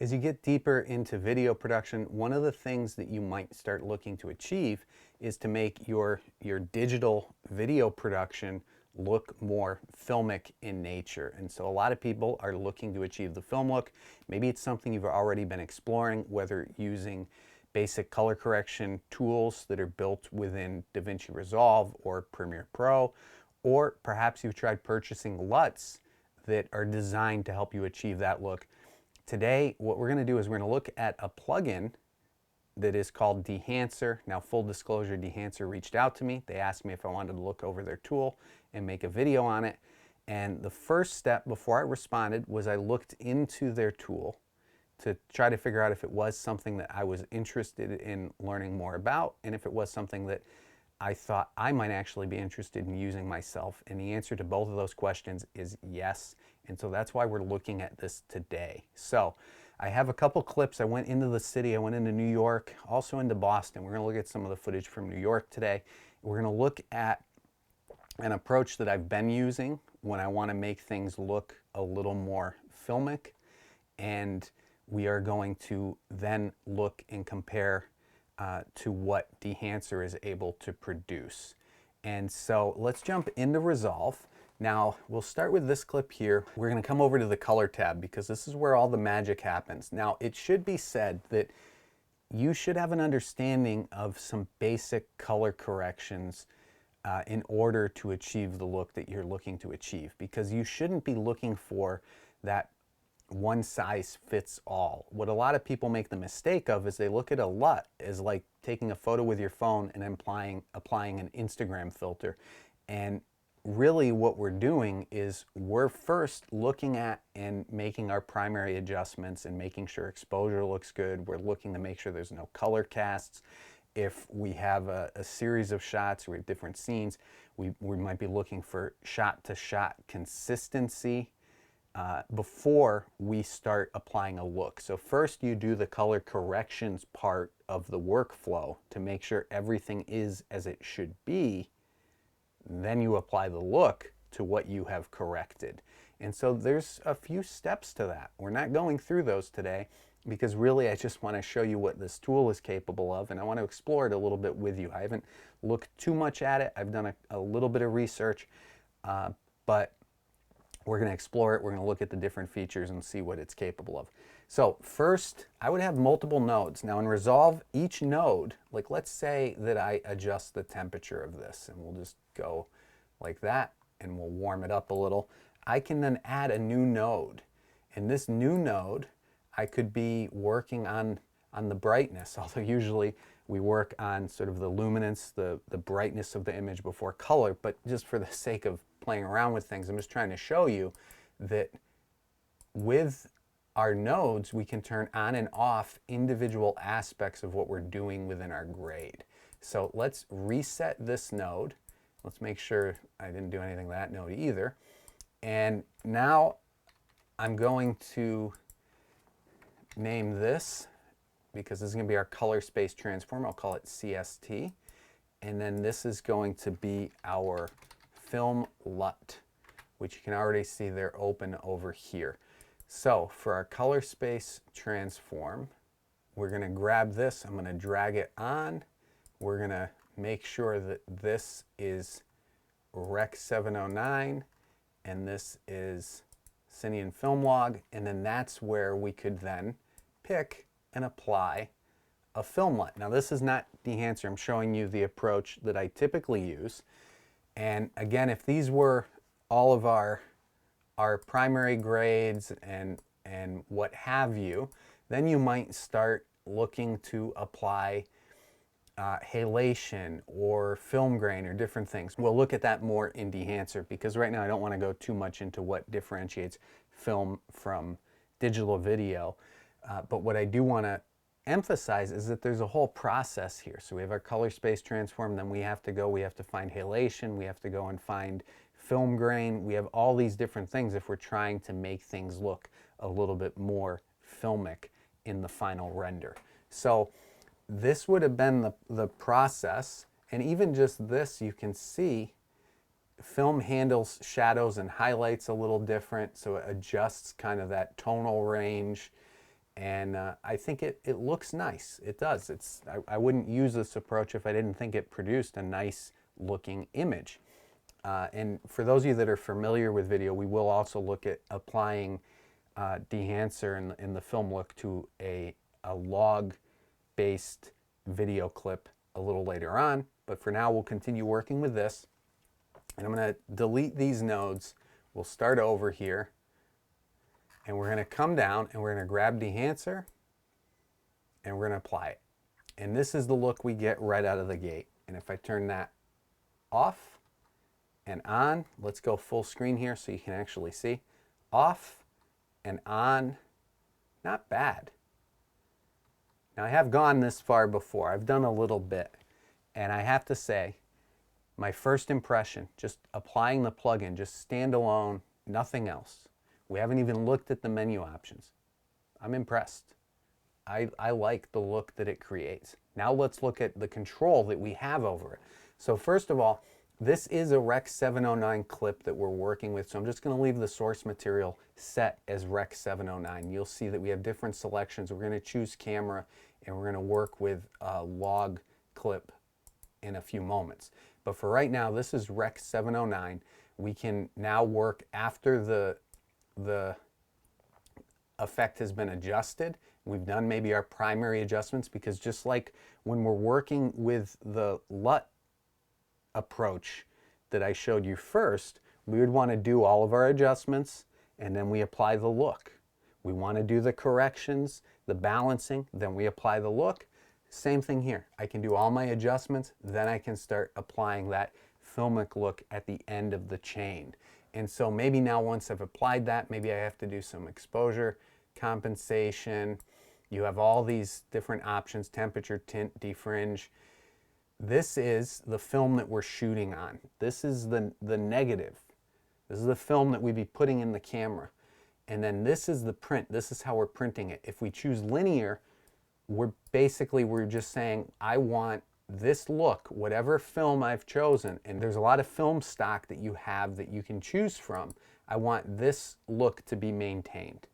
As you get deeper into video production, one of the things that you might start looking to achieve is to make your digital video production look more filmic in nature. And so a lot of people are looking to achieve the film look. Maybe it's something you've already been exploring, whether using basic color correction tools that are built within DaVinci Resolve or Premiere Pro, or perhaps you've tried purchasing LUTs that are designed to help you achieve that look. Today, what we're going to do is we're going to look at a plugin that is called Dehancer. Now, full disclosure, Dehancer reached out to me. They asked me if I wanted to look over their tool and make a video on it. And the first step before I responded was I looked into their tool to try to figure out if it was something that I was interested in learning more about, and if it was something that I thought I might actually be interested in using myself. And the answer to both of those questions is yes. And so that's why we're looking at this today. So I have a couple clips. I went into the city, I went into New York, also into Boston. We're going to look at some of the footage from New York today. We're going to look at an approach that I've been using when I want to make things look a little more filmic. And we are going to then look and compare to what Dehancer is able to produce. And so let's jump into Resolve. Now we'll start with this clip here. We're going to come over to the color tab because this is where all the magic happens. Now it should be said that you should have an understanding of some basic color corrections in order to achieve the look that you're looking to achieve, because you shouldn't be looking for that one size fits all. What a lot of people make the mistake of is they look at a LUT as like taking a photo with your phone and applying an Instagram filter. And really what we're doing is we're first looking at and making our primary adjustments and making sure exposure looks good. We're looking to make sure there's no color casts. If we have a series of shots or different scenes, we might be looking for shot-to-shot consistency before we start applying a look. So first you do the color corrections part of the workflow to make sure everything is as it should be. Then you apply the look to what you have corrected. And so there's a few steps to that. We're not going through those today because really I just want to show you what this tool is capable of, and I want to explore it a little bit with you. I haven't looked too much at it. I've done a little bit of research, but we're going to explore it. We're going to look at the different features and see what it's capable of. So first, I would have multiple nodes. Now in Resolve, each node, like let's say that I adjust the temperature of this, and we'll just go like that, and we'll warm it up a little. I can then add a new node. And this new node, I could be working on the brightness, although usually we work on sort of the luminance, the brightness of the image before color, but just for the sake of playing around with things, I'm just trying to show you that with our nodes, we can turn on and off individual aspects of what we're doing within our grade. So let's reset this node. Let's make sure I didn't do anything to that node either. And now I'm going to name this, because this is going to be our color space transform. I'll call it CST. And then this is going to be our film LUT, which you can already see they're open over here. So for our color space transform, we're going to grab this. I'm going to drag it on. We're going to make sure that this is Rec 709 and this is Cine and Film Log, and then that's where we could then pick and apply a film LUT. Now this is not Dehancer. I'm showing you the approach that I typically use. And again, if these were all of our primary grades and what have you, then you might start looking to apply halation or film grain or different things. We'll look at that more in Dehancer, because right now I don't want to go too much into what differentiates film from digital video. But what I do want to emphasize is that there's a whole process here. So we have our color space transform, then we have to find halation, we have to go and find film grain. We have all these different things if we're trying to make things look a little bit more filmic in the final render. So this would have been the process, and even just this, you can see film handles shadows and highlights a little different, so it adjusts kind of that tonal range. And I think it looks nice. It does. I wouldn't use this approach if I didn't think it produced a nice looking image. And for those of you that are familiar with video, we will also look at applying Dehancer in the film look to a log-based video clip a little later on. But for now, we'll continue working with this. And I'm going to delete these nodes. We'll start over here. And we're going to come down and we're going to grab Dehancer and we're going to apply it. And this is the look we get right out of the gate. And if I turn that off and on, let's go full screen here so you can actually see. Off and on, not bad. Now I have gone this far before. I've done a little bit. And I have to say, my first impression, just applying the plugin, just standalone, nothing else. We haven't even looked at the menu options. I'm impressed. I like the look that it creates. Now let's look at the control that we have over it. So first of all, this is a Rec 709 clip that we're working with. So I'm just going to leave the source material set as Rec 709. You'll see that we have different selections. We're going to choose camera and we're going to work with a log clip in a few moments. But for right now, this is Rec 709. We can now work after the effect has been adjusted. We've done maybe our primary adjustments, because just like when we're working with the LUT approach that I showed you first, we would want to do all of our adjustments and then we apply the look. We want to do the corrections, the balancing, then we apply the look. Same thing here. I can do all my adjustments, then I can start applying that filmic look at the end of the chain. And so maybe now once I've applied that, maybe I have to do some exposure, compensation. You have all these different options, temperature, tint, defringe. This is the film that we're shooting on. This is the negative. This is the film that we'd be putting in the camera. And then this is the print. This is how we're printing it. If we choose linear, we're just saying, I want this look, whatever film I've chosen, and there's a lot of film stock that you have that you can choose from. I want this look to be maintained.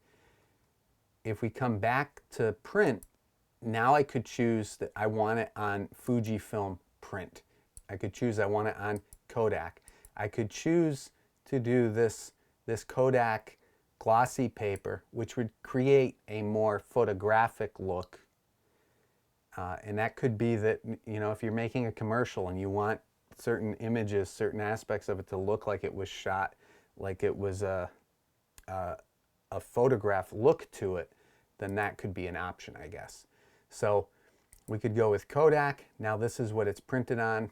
If we come back to print, now I could choose that I want it on Fujifilm print. I could choose I want it on Kodak. I could choose to do this Kodak glossy paper, which would create a more photographic look. And that could be that, you know, if you're making a commercial and you want certain images, certain aspects of it to look like it was shot, like it was a photograph look to it, then that could be an option, I guess. So we could go with Kodak. Now this is what it's printed on.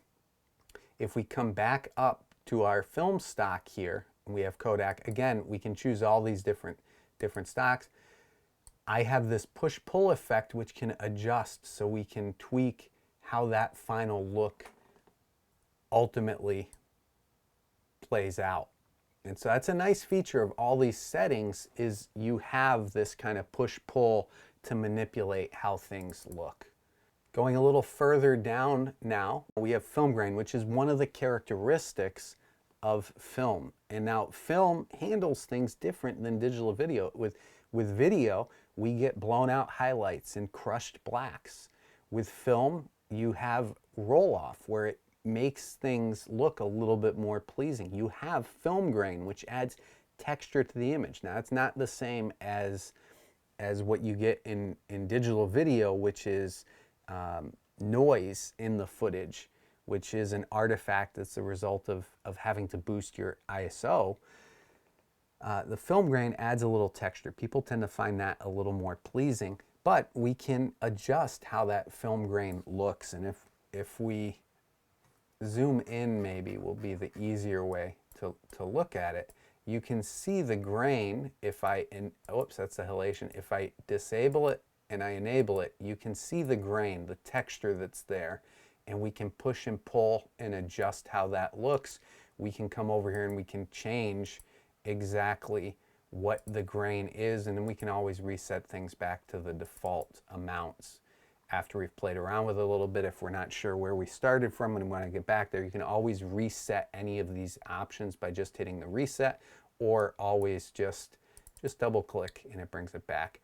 If we come back up to our film stock here, we have Kodak. Again, we can choose all these different stocks. I have this push-pull effect which can adjust, so we can tweak how that final look ultimately plays out. And so that's a nice feature of all these settings, is you have this kind of push-pull to manipulate how things look. Going a little further down now, we have film grain, which is one of the characteristics of film. And now film handles things different than digital video. With video, we get blown out highlights and crushed blacks. With film, you have roll-off, where it makes things look a little bit more pleasing. You have film grain, which adds texture to the image. Now, it's not the same as what you get in digital video, which is noise in the footage, which is an artifact that's a result of having to boost your ISO. The film grain adds a little texture. People tend to find that a little more pleasing, but we can adjust how that film grain looks. And if we zoom in, maybe will be the easier way to look at it. You can see the grain if oops, that's the halation. If I disable it and I enable it, you can see the grain, the texture that's there, and we can push and pull and adjust how that looks. We can come over here and we can change exactly what the grain is, and then we can always reset things back to the default amounts after we've played around with it a little bit. If we're not sure where we started from and we want to get back there, you can always reset any of these options by just hitting the reset, or always just double click and it brings it back.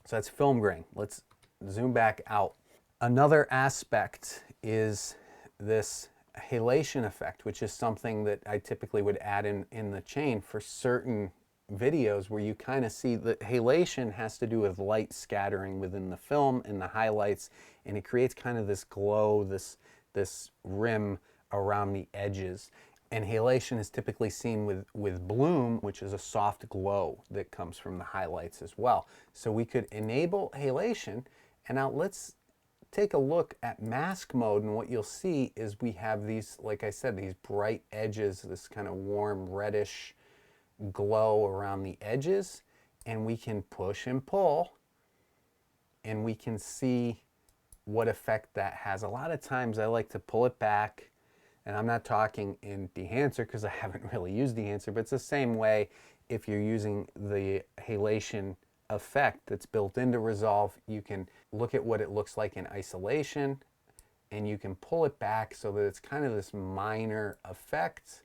So that's film grain. Let's zoom back out. Another aspect is this halation effect, which is something that I typically would add in the chain for certain videos where you kind of see that halation has to do with light scattering within the film and the highlights, and it creates kind of this glow, this rim around the edges. And halation is typically seen with bloom, which is a soft glow that comes from the highlights as well. So we could enable halation, and now let's take a look at mask mode, and what you'll see is we have these, like I said, these bright edges, this kind of warm reddish glow around the edges, and we can push and pull, and we can see what effect that has. A lot of times I like to pull it back, and I'm not talking in Dehancer because I haven't really used Dehancer, but it's the same way if you're using the halation effect that's built into Resolve. You can look at what it looks like in isolation, and you can pull it back so that it's kind of this minor effect,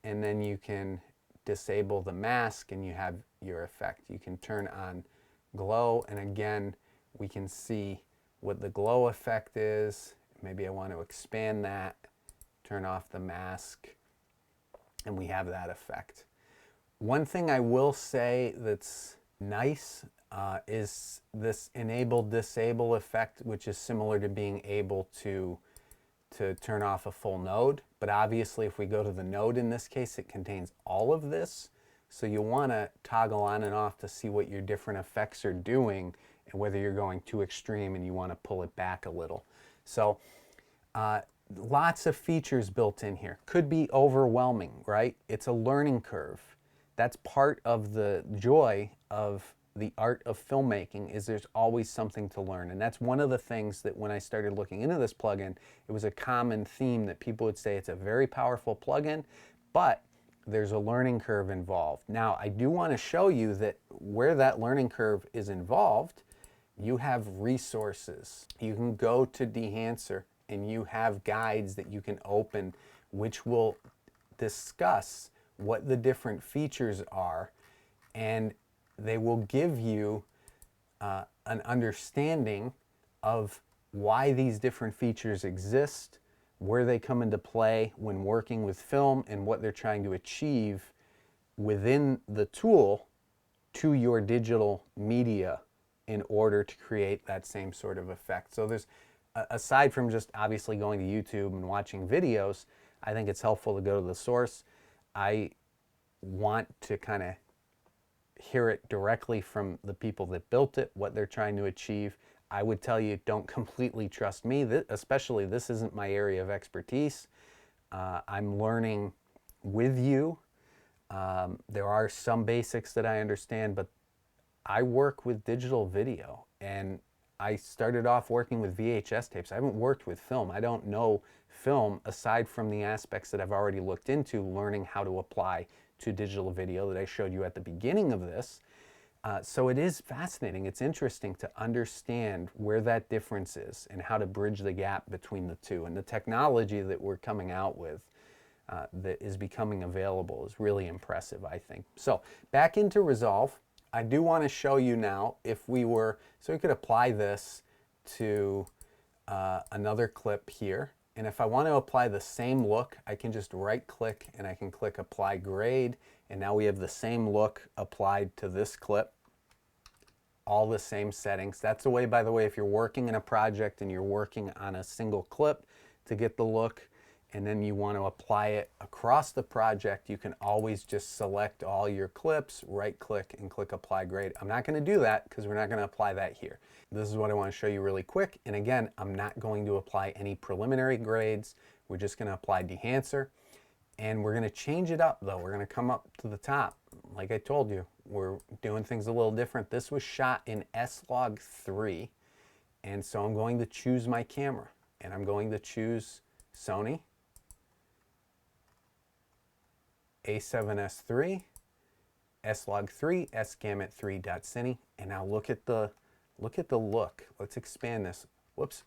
and then you can disable the mask and you have your effect. You can turn on glow, and again we can see what the glow effect is. Maybe I want to expand that, turn off the mask, and we have that effect. One thing I will say that's nice is this enable disable effect, which is similar to being able to turn off a full node. But obviously if we go to the node in this case, it contains all of this. So you want to toggle on and off to see what your different effects are doing and whether you're going too extreme and you want to pull it back a little. So lots of features built in here. Could be overwhelming, right? It's a learning curve. That's part of the joy of the art of filmmaking, is there's always something to learn. And that's one of the things that when I started looking into this plugin, it was a common theme that people would say it's a very powerful plugin, but there's a learning curve involved. Now, I do want to show you that where that learning curve is involved, you have resources. You can go to Dehancer and you have guides that you can open which will discuss what the different features are, and they will give you an understanding of why these different features exist, where they come into play when working with film, and what they're trying to achieve within the tool to your digital media in order to create that same sort of effect. So there's, aside from just obviously going to YouTube and watching videos, I think it's helpful to go to the source. I want to kind of hear it directly from the people that built it, what they're trying to achieve. I would tell you, don't completely trust me, especially this isn't my area of expertise. I'm learning with you. There are some basics that I understand, but I work with digital video, and I started off working with VHS tapes. I haven't worked with film. I don't know film aside from the aspects that I've already looked into, learning how to apply to digital video that I showed you at the beginning of this. So it is fascinating. It's interesting to understand where that difference is and how to bridge the gap between the two. And the technology that we're coming out with that is becoming available is really impressive, I think. So back into Resolve, I do want to show you now if we were, so we could apply this to another clip here. And if I want to apply the same look, I can just right click and I can click apply grade. And now we have the same look applied to this clip. All the same settings. That's the way, by the way, if you're working in a project and you're working on a single clip to get the look, and then you want to apply it across the project, you can always just select all your clips, right click and click apply grade. I'm not going to do that because we're not going to apply that here. This is what I want to show you really quick. And again, I'm not going to apply any preliminary grades. We're just going to apply Dehancer. And we're going to change it up though. We're going to come up to the top. Like I told you, we're doing things a little different. This was shot in slog3. And so I'm going to choose my camera. And I'm going to choose Sony A7S3, slog3, sgamut3.cine. And now look at the look. Let's expand this. Whoops.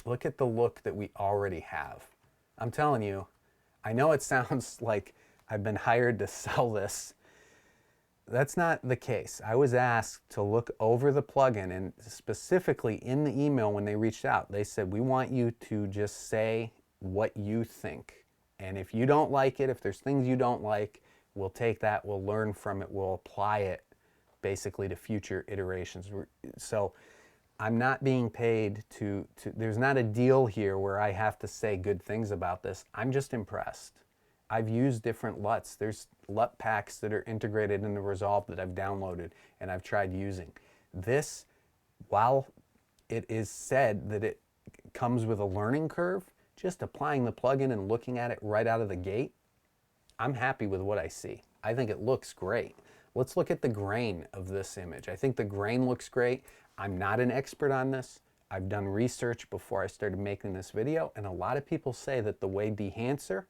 Look at the look that we already have. I'm telling you, I know it sounds like I've been hired to sell this, that's not the case. I was asked to look over the plugin, and specifically in the email when they reached out, they said, we want you to just say what you think. And if you don't like it, if there's things you don't like, we'll take that, we'll learn from it, we'll apply it basically to future iterations. So I'm not being paid to there's not a deal here where I have to say good things about this. I'm just impressed. I've used different LUTs. There's LUT packs that are integrated in the Resolve that I've downloaded and I've tried using. This, while it is said that it comes with a learning curve, just applying the plugin and looking at it right out of the gate, I'm happy with what I see. I think it looks great. Let's look at the grain of this image. I think the grain looks great. I'm not an expert on this. I've done research before I started making this video, and a lot of people say that the way Dehancer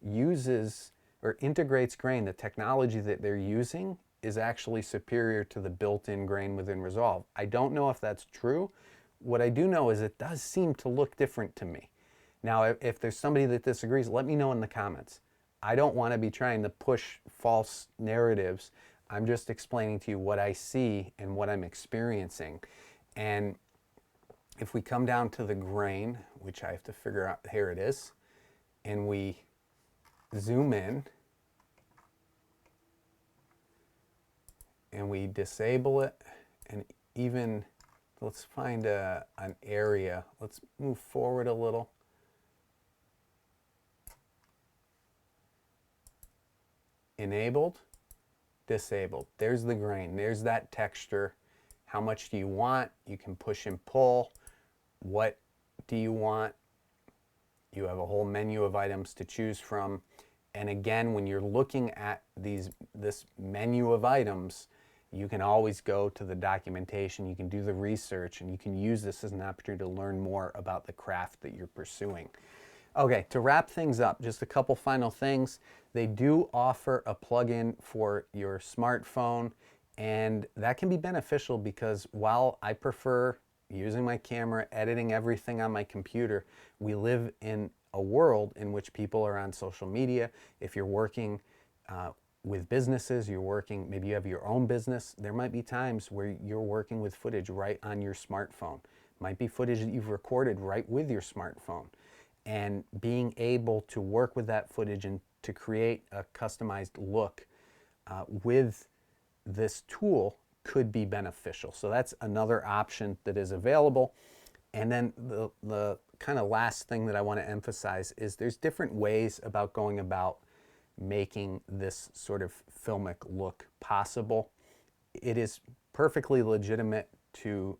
uses or integrates grain, the technology that they're using is actually superior to the built-in grain within Resolve. I don't know if that's true. What I do know is it does seem to look different to me. Now, if there's somebody that disagrees, let me know in the comments. I don't want to be trying to push false narratives. I'm just explaining to you what I see and what I'm experiencing. And if we come down to the grain, which I have to figure out, here it is, and we zoom in and we disable it, and even let's find an area. Let's move forward a little. Enabled, disabled. There's the grain. There's that texture. How much do you want? You can push and pull. What do you want? You have a whole menu of items to choose from. And again, when you're looking at this menu of items, you can always go to the documentation, you can do the research, and you can use this as an opportunity to learn more about the craft that you're pursuing. Okay, to wrap things up, just a couple final things. They do offer a plugin for your smartphone, and that can be beneficial because while I prefer using my camera, editing everything on my computer, we live in a world in which people are on social media. If you're working with businesses, maybe you have your own business, there might be times where you're working with footage right on your smartphone. Might be footage that you've recorded right with your smartphone. And being able to work with that footage and to create a customized look with this tool could be beneficial. So that's another option that is available. And then the kind of last thing that I want to emphasize is there's different ways about going about making this sort of filmic look possible. It is perfectly legitimate to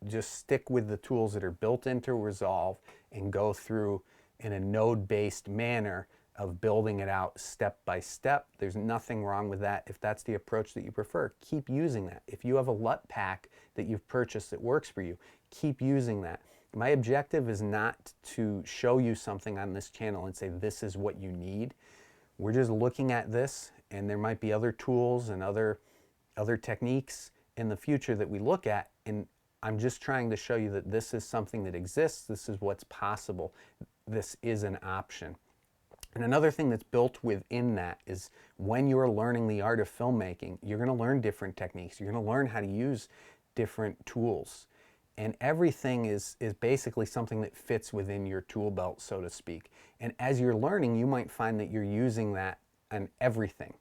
just stick with the tools that are built into Resolve and go through in a node-based manner of building it out step by step. There's nothing wrong with that. If that's the approach that you prefer, keep using that. If you have a LUT pack that you've purchased that works for you, keep using that. My objective is not to show you something on this channel and say this is what you need. We're just looking at this, and there might be other tools and other techniques in the future that we look at, and I'm just trying to show you that this is something that exists, this is what's possible, this is an option. And another thing that's built within that is when you're learning the art of filmmaking, you're going to learn different techniques, you're going to learn how to use different tools. And everything is basically something that fits within your tool belt, so to speak. And as you're learning, you might find that you're using that on everything.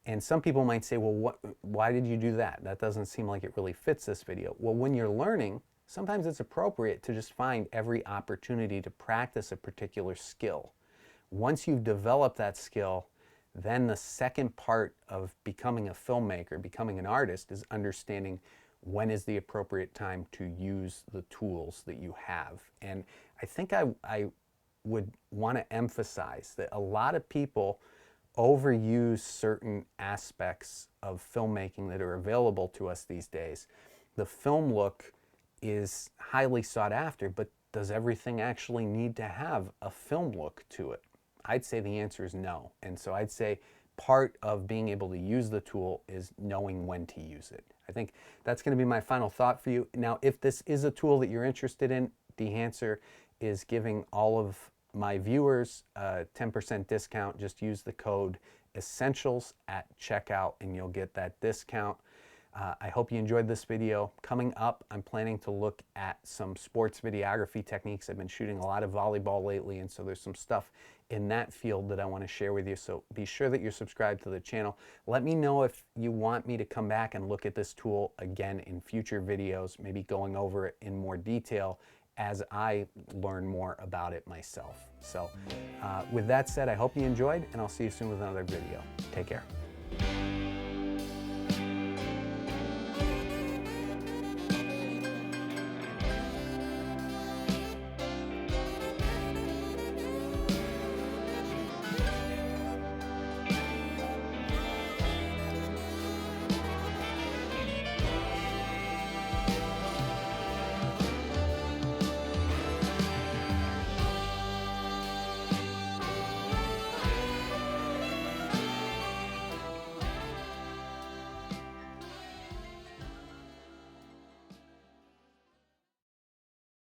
And some people might say, well, why did you do that? That doesn't seem like it really fits this video. Well, when you're learning, sometimes it's appropriate to just find every opportunity to practice a particular skill. Once you've developed that skill, then the second part of becoming a filmmaker, becoming an artist, is understanding when is the appropriate time to use the tools that you have. And I think I would want to emphasize that a lot of people overuse certain aspects of filmmaking that are available to us these days. The film look is highly sought after, but does everything actually need to have a film look to it? I'd say the answer is no. And so I'd say part of being able to use the tool is knowing when to use it. I think that's going to be my final thought for you. Now, if this is a tool that you're interested in, Dehancer is giving all of my viewers a 10% discount. Just use the code essentials at checkout and you'll get that discount. I hope you enjoyed this video. Coming up, I'm planning to look at some sports videography techniques. I've been shooting a lot of volleyball lately, and so there's some stuff in that field that I want to share with you. So be sure that you're subscribed to the channel. Let me know if you want me to come back and look at this tool again in future videos, maybe going over it in more detail as I learn more about it myself. So with that said, I hope you enjoyed, and I'll see you soon with another video. Take care.